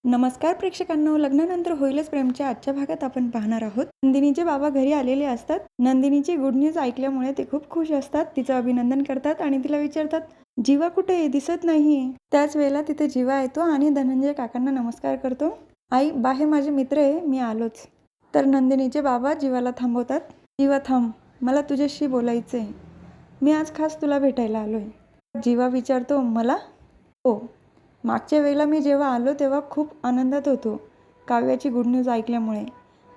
नमस्कार प्रेक्षकांनो, लग्नानंतर होईलच प्रेमच्या आजच्या भागात आपण पाहणार आहोत. नंदिनीचे बाबा घरी आलेले असतात. नंदिनीची गुड न्यूज ऐकल्यामुळे ते खूप खुश असतात. तिचं अभिनंदन करतात आणि तिला विचारतात, जीवा कुठे आहे? दिसत नाहीये. त्याच वेळेला तिथे जीवा येतो आणि धनंजय काकांना नमस्कार करतो. आई, बाहेर माझे मित्र आहे, मी आलोच. तर नंदिनीचे बाबा जीवाला थांबवतात. जीवा थांब, मला तुझ्याशी बोलायचंय. मी आज खास तुला भेटायला आलोय. जीवा विचारतो, मला? हो. मागच्या वेळेला मी जेव्हा आलो तेव्हा खूप आनंदात होतो काव्याची गुड न्यूज ऐकल्यामुळे,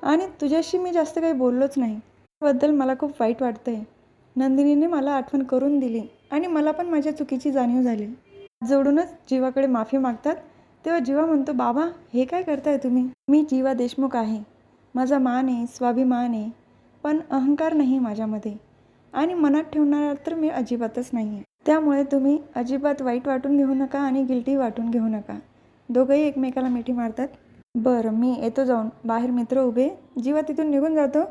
आणि तुझ्याशी मी जास्त काही बोललोच नाही. त्याबद्दल मला खूप वाईट वाटतंय. नंदिनीने मला आठवण करून दिली आणि मला पण माझ्या चुकीची जाणीव झाली. जोडूनच जीवाकडे माफी मागतात. तेव्हा जीवा म्हणतो, बाबा हे काय करताय तुम्ही? मी जीवा देशमुख आहे. माझा मान आहे, स्वाभिमान आहे, पण अहंकार नाही माझ्यामध्ये, आणि मनात ठेवणार तर मी अजिबातच नाही आहे. त्यामुळे तुम्ही अजिबात वाईट वाटून घेऊ नका आणि गिल्टी वाटून घेऊ नका. दोघंही एकमेकाला मिठी मारतात. बरं, मी येतो जाऊन. बाहेर मित्र उभे. जीवा तिथून निघून जातो.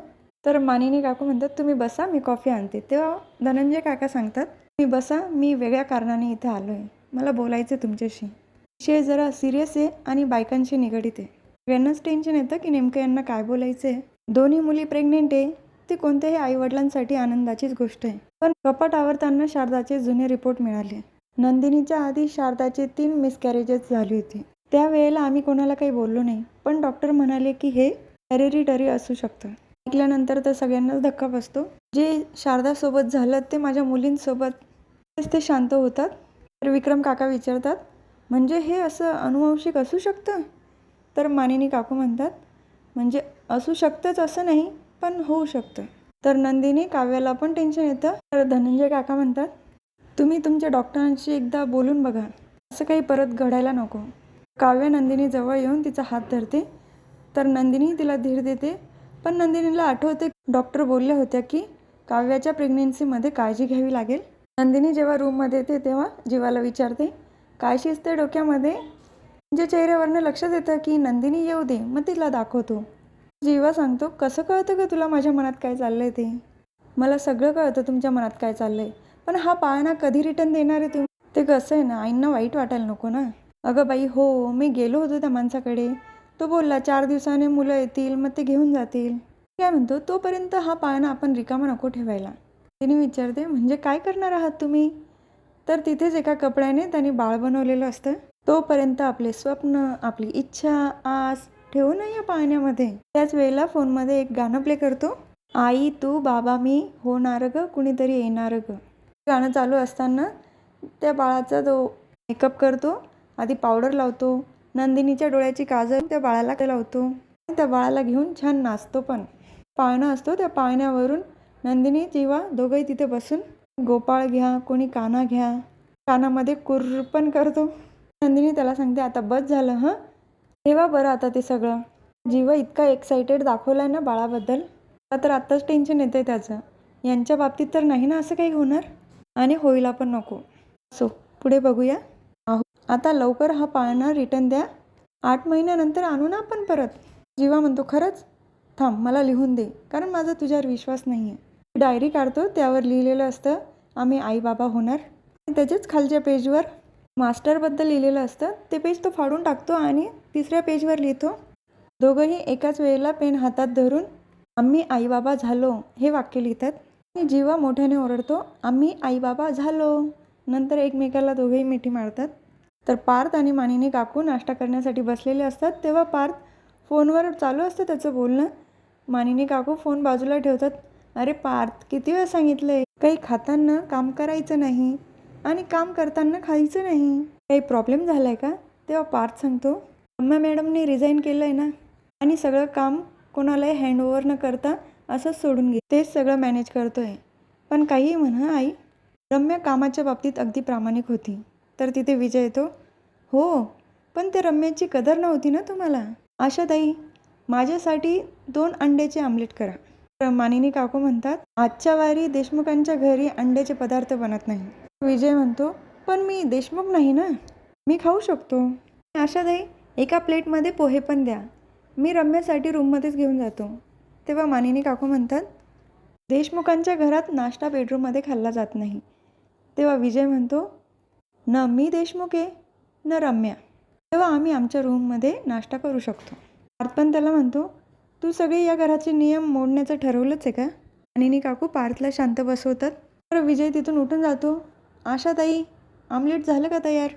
तर मानिनी काकू म्हणतात, तुम्ही बसा, मी कॉफी आणते. तेव्हा धनंजय काका सांगतात, तुम्ही बसा, मी वेगळ्या कारणाने इथे आलो आहे. मला बोलायचं आहे तुमच्याशी. विषय जरा सिरियस आहे आणि बायकांशी निगडीत आहे. सगळ्यांनाच टेन्शन येतं की नेमकं यांना काय बोलायचं आहे. दोन्ही मुली प्रेग्नेंट आहे. ती कोणत्याही आईवडिलांसाठी आनंदाचीच गोष्ट आहे. पण कपाट आवरताना शारदाचे जुने रिपोर्ट मिळाले. नंदिनीच्या आधी शारदाचे 3 मिसकॅरेजेस झाली होती. त्यावेळेला आम्ही कोणाला काही बोललो नाही, पण डॉक्टर म्हणाले की हे हेरेडिटरी असू शकतं. ऐकल्यानंतर तर सगळ्यांनाच धक्का बसतो. जे शारदासोबत झालं ते माझ्या मुलींसोबत ते शांत होतात. तर विक्रम काका विचारतात, म्हणजे हे असं अनुवंशिक असू शकतं? तर मानिनी काकू म्हणतात, म्हणजे असू शकतंच असं नाही, पण होऊ शकतं. तर नंदिनी काव्याला पण टेन्शन येतं. तर धनंजय काका म्हणतात, तुम्ही तुमच्या डॉक्टरांशी एकदा बोलून बघा, असं काही परत घडायला नको. काव्य नंदिनी जवळ येऊन तिचा हात धरते. तर नंदिनी तिला धीर देते. पण नंदिनीला आठवते डॉक्टर बोलल्या होत्या की काव्याच्या प्रेग्नेन्सीमध्ये काळजी घ्यावी लागेल. नंदिनी जेव्हा रूममध्ये येते तेव्हा जीवाला विचारते, काय शिजते डोक्यामध्ये? जे चेहऱ्यावरनं लक्षात येतं की नंदिनी येऊ दे, मग तिला दाखवतो. जीवा सांगतो, कसं कळतं का तुला माझ्या मनात काय चाललंय ते? मला सगळं कळतं तुमच्या मनात काय चाललंय, पण हा पाळणा कधी रिटर्न देणार आहे तुम्ही? ते कसं आहे ना, आईंना वाईट वाटायला नको ना. अगं बाई, हो, मी गेलो होतो त्या माणसाकडे. तो बोलला 4 दिवसाने मुलं येतील, मग ते घेऊन जातील. काय म्हणतो, तोपर्यंत हा पाळणा आपण रिकामा नको ठेवायला. तिने विचारते, म्हणजे काय करणार आहात तुम्ही? तर तिथेच एका कपड्याने त्याने बाळ बनवलेलं असतं. तोपर्यंत आपले स्वप्न, आपली इच्छा, आस ठेवू नये या पाळण्यामध्ये. त्याच वेळेला फोनमध्ये एक गाणं प्ले करतो, आई तू बाबा मी, होणार ग कुणीतरी येणार ग. गाणं चालू असताना त्या बाळाचा जो मेकअप करतो, आधी पावडर लावतो, नंदिनीच्या डोळ्याची काजळ त्या बाळाला लावतो, त्या बाळाला घेऊन छान नाचतो. पण पाळणा असतो, त्या पाळण्यावरून नंदिनी जीवा दोघंही तिथे बसून गोपाळ घ्या, कोणी काना घ्या, कानामध्ये कुर्रपण करतो. नंदिनी त्याला सांगते, आता बस झालं हं, ठेवा बरं आता ते सगळं. जीवा इतका एक्साइटेड दाखवलाय ना बाळाबद्दल. तर आत्ताच टेन्शन येते त्याचं. यांच्या बाबतीत तर नाही ना असं काही होणार, आणि होईला पण नको. सो पुढे बघूया. आता लवकर हा पाळणा रिटर्न द्या. 8 महिन्यानंतर आणू ना आपण परत. जीवा म्हणतो, खरंच? थांब, मला लिहून दे, कारण माझा तुझ्यावर विश्वास नाही आहे. डायरी काढतो, त्यावर लिहिलेलं असतं, आम्ही आई बाबा होणार. त्याच्याच खालच्या पेजवर मास्टरबद्दल लिहिलेलं असतं. ते पेज तो फाडून टाकतो आणि 3ऱ्या पेजवर लिहितो. दोघंही एकाच वेळेला पेन हातात धरून आम्ही आई बाबा झालो हे वाक्य लिहितात. आणि जीवा मोठ्याने ओरडतो, आम्ही आई बाबा झालो. नंतर एकमेकाला दोघेही मिठी मारतात. तर पार्थ आणि मानिनी काकू नाश्ता करण्यासाठी बसलेले असतात. तेव्हा पार्थ फोनवर चालू असतं त्याचं बोलणं. मानिनी काकू फोन बाजूला ठेवतात. अरे पार्थ, किती वेळ सांगितलंय, काही खाताना काम करायचं नाही आणि काम करताना खायचं नाही. काही प्रॉब्लेम झालाय का? तेव्हा पार्थ सांगतो, रम्या मॅडमने रिझाईन केलं आहे ना, आणि सगळं काम कोणालाही हँडओव्हर न करता असंच सोडून घे, तेच सगळं मॅनेज करतोय. पण काही म्हणा आई, रम्या कामाच्या बाबतीत अगदी प्रामाणिक होती. तर तिथे विजय येतो, हो, पण ते रम्याची कदर नव्हती ना तुम्हाला. आशाताई, माझ्यासाठी 2 अंड्याचे आमलेट करा. तर मानिनी काकू म्हणतात, आजच्या वारी देशमुखांच्या घरी अंड्याचे पदार्थ बनत नाही. विजय म्हणतो, पण मी देशमुख नाही ना, मी खाऊ शकतो. आशाताई, एका प्लेटमध्ये पोहे पण द्या, मी रम्यासाठी रूममध्येच घेऊन जातो. तेव्हा मानिनी काकू म्हणतात, देशमुखांच्या घरात नाश्ता बेडरूममध्ये खाल्ला जात नाही. तेव्हा विजय म्हणतो, न मी देशमुख आहे न रम्या. तेव्हा आम्ही आमच्या रूममध्ये नाश्ता करू शकतो. पार्थ पण त्याला म्हणतो, तू सगळे या घराचे नियम मोडण्याचं ठरवलंच आहे का? आणि काकू पार्थला शांत बसवतात. तर विजय तिथून उठून जातो. आशाताई, आमलेट झालं का तयार?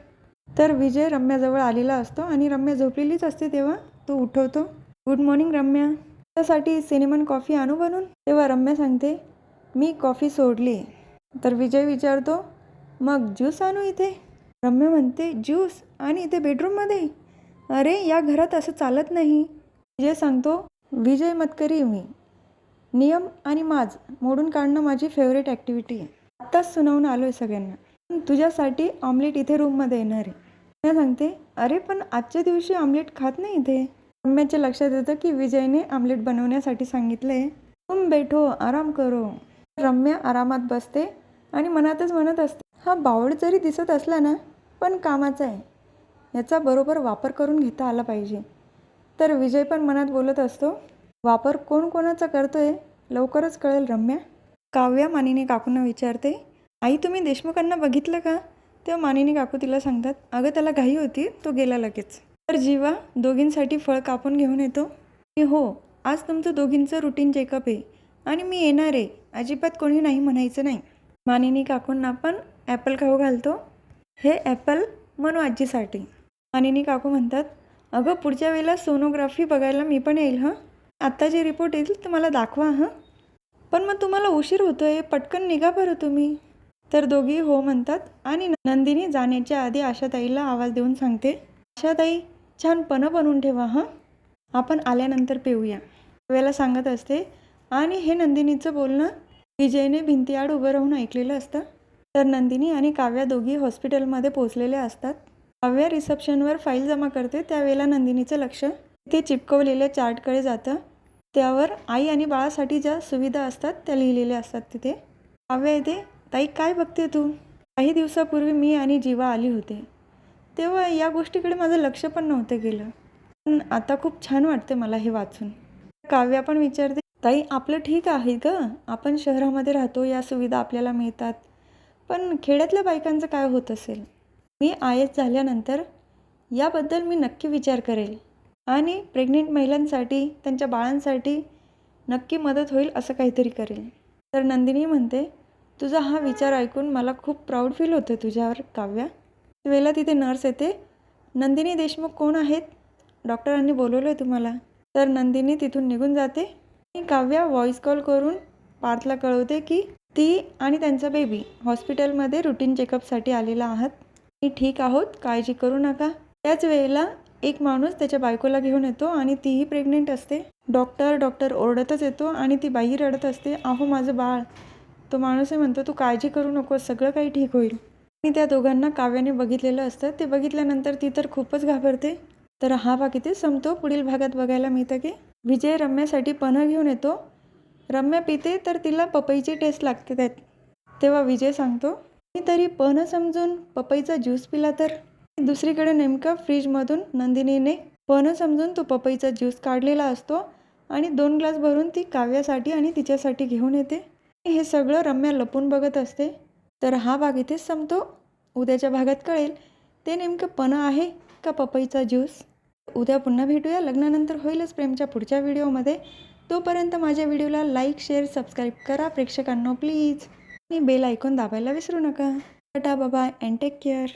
तर विजय रम्याजवळ आलेला असतो आणि रम्या झोपलेलीच असते. तेव्हा तो उठवतो. गुड मॉर्निंग रम्या, त्यासाठी सिनेमन कॉफी आणू बनून? तेव्हा रम्या सांगते, मी कॉफी सोडली. तर विजय विचारतो, मग ज्यूस आणू इथे? रम्या म्हणते, ज्यूस आणि इथे बेडरूममध्ये? अरे या घरात असं चालत नाही. विजय सांगतो, विजय मतकरी मी. नियम आणि माज मोडून काढणं माझी फेवरेट ॲक्टिव्हिटी आहे. आत्ताच सुनावून आलो आहे सगळ्यांना. तुझ्यासाठी ऑमलेट इथे रूममध्ये येणार आहे. रम्या सांगते, अरे पण आजच्या दिवशी ऑमलेट खात नाही इथे. रम्याच्या लक्षात येतं की विजयने ऑमलेट बनवण्यासाठी सांगितलं आहे. तुम बैठो, आराम करो. रम्या आरामात बसते आणि मनातच म्हणत असते, हा बावळ जरी दिसत असला ना, पण कामाचा आहे. याचा बरोबर वापर करून घेता आला पाहिजे. तर विजय पण मनात बोलत असतो, वापर कोण कोणाचा करतोय लवकरच कळेल रम्या. काव्या मानिनी काकूंना विचारते, आई तुम्ही देशमुखांना बघितलं का? तेव्हा मानिनी काकू तिला सांगतात, अगं त्याला घाई होती, तो गेला लगेच. तर जीवा दोघींसाठी फळ कापून घेऊन येतो. हो, आज तुमचं दोघींचं रुटीन चेकअप आहे आणि मी येणार आहे, अजिबात कोणी नाही म्हणायचं नाही. मानिनी काकूंना पण ॲपल खाऊ घालतो. हे ॲपल मनू आजीसाठी. मानिनी काकू म्हणतात, अगं पुढच्या वेळेला सोनोग्राफी बघायला मी पण येईल हं. आत्ता जे रिपोर्ट येईल ते मला दाखवा हं. पण मग तुम्हाला उशीर होतोय, पटकन निघा बरं तुम्ही. तर दोघी हो म्हणतात आणि नंदिनी जाण्याच्या आधी आशाताईला आवाज देऊन सांगते, आशाताई छान पणं बनवून ठेवा हं, आपण आल्यानंतर पिऊया. वेळेला सांगत असते आणि हे नंदिनीचं बोलणं विजयने भिंतीआड उभं राहून ऐकलेलं असतं. तर नंदिनी आणि काव्या दोघी हॉस्पिटलमध्ये पोचलेल्या असतात. काव्या रिसेप्शनवर फाईल जमा करते. त्यावेळेला नंदिनीचं लक्ष तिथे चिपकवलेल्या चार्टकडे जातं. त्यावर आई आणि बाळासाठी ज्या सुविधा असतात त्या लिहिलेल्या असतात तिथे. काव्या येते, ताई काय बघते तू? काही दिवसापूर्वी मी आणि जीवा आली होते, तेव्हा या गोष्टीकडे माझं लक्ष पण नव्हतं गेलं, पण आता खूप छान वाटते मला हे वाचून. काव्या पण विचारते, ताई आपलं ठीक आहे गं, आपण शहरामध्ये राहतो, या सुविधा आपल्याला मिळतात, पण खेड्यातल्या बायकांचं काय होत असेल? मी आयएस झाल्यानंतर याबद्दल मी नक्की विचार करेल आणि प्रेग्नेंट महिलांसाठी त्यांच्या बाळांसाठी नक्की मदत होईल असं काहीतरी करेल. तर नंदिनी म्हणते, तुझा हा विचार ऐकून मला खूप प्राऊड फील होतं तुझ्यावर काव्या. वेळेला तिथे नर्स येते, नंदिनी देशमुख कोण आहेत? डॉक्टरांनी बोलवलं आहे तुम्हाला. तर नंदिनी तिथून निघून जाते आणि काव्या व्हॉइस कॉल करून पार्थला कळवते की ती आणि त्यांचा बेबी हॉस्पिटलमध्ये रुटीन चेकअपसाठी आलेला आहात आणि ठीक आहोत, काळजी करू नका. त्याच वेळेला एक माणूस त्याच्या बायकोला घेऊन येतो आणि तीही प्रेग्नेंट असते. डॉक्टर ओरडतच येतो आणि ती बाई रडत असते, अहो माझं बाळ. तो माणूसही म्हणतो, तू काळजी करू नकोस, सगळं काही ठीक होईल. आणि त्या दोघांना काव्याने बघितलेलं असतं. ते बघितल्यानंतर ती तर खूपच घाबरते. तर हा भाग इथे संपतो. पुढील भागात बघायला मिळतं की विजय रम्यासाठी पन्हं घेऊन येतो. रम्या पिते तर तिला पपईची टेस्ट लागते त्यात. तेव्हा विजय सांगतो, मी तरी पन्हं समजून पपईचा ज्यूस पिला तर? दुसरीकडे नेमकं फ्रीजमधून नंदिनीने पन्हं समजून तो पपईचा ज्यूस काढलेला असतो आणि 2 ग्लास भरून ती काव्यासाठी आणि तिच्यासाठी घेऊन येते. हे सगळं रम्या लपून बघत असते. तर हा भाग इथेच संपतो. उद्याच्या भागात कळेल ते नेमकं पन्हं आहे का पपईचा ज्यूस. उद्या पुन्हा भेटूया. लग्नानंतर होईलच प्रेमच्या पुढच्या व्हिडिओमध्ये. तोपर्यंत माझ्या व्हिडिओला लाईक, शेअर, सबस्क्राईब करा प्रेक्षकांनो प्लीज. आणि बेल आयकॉन दाबायला विसरू नका. Tata, bye bye and take care.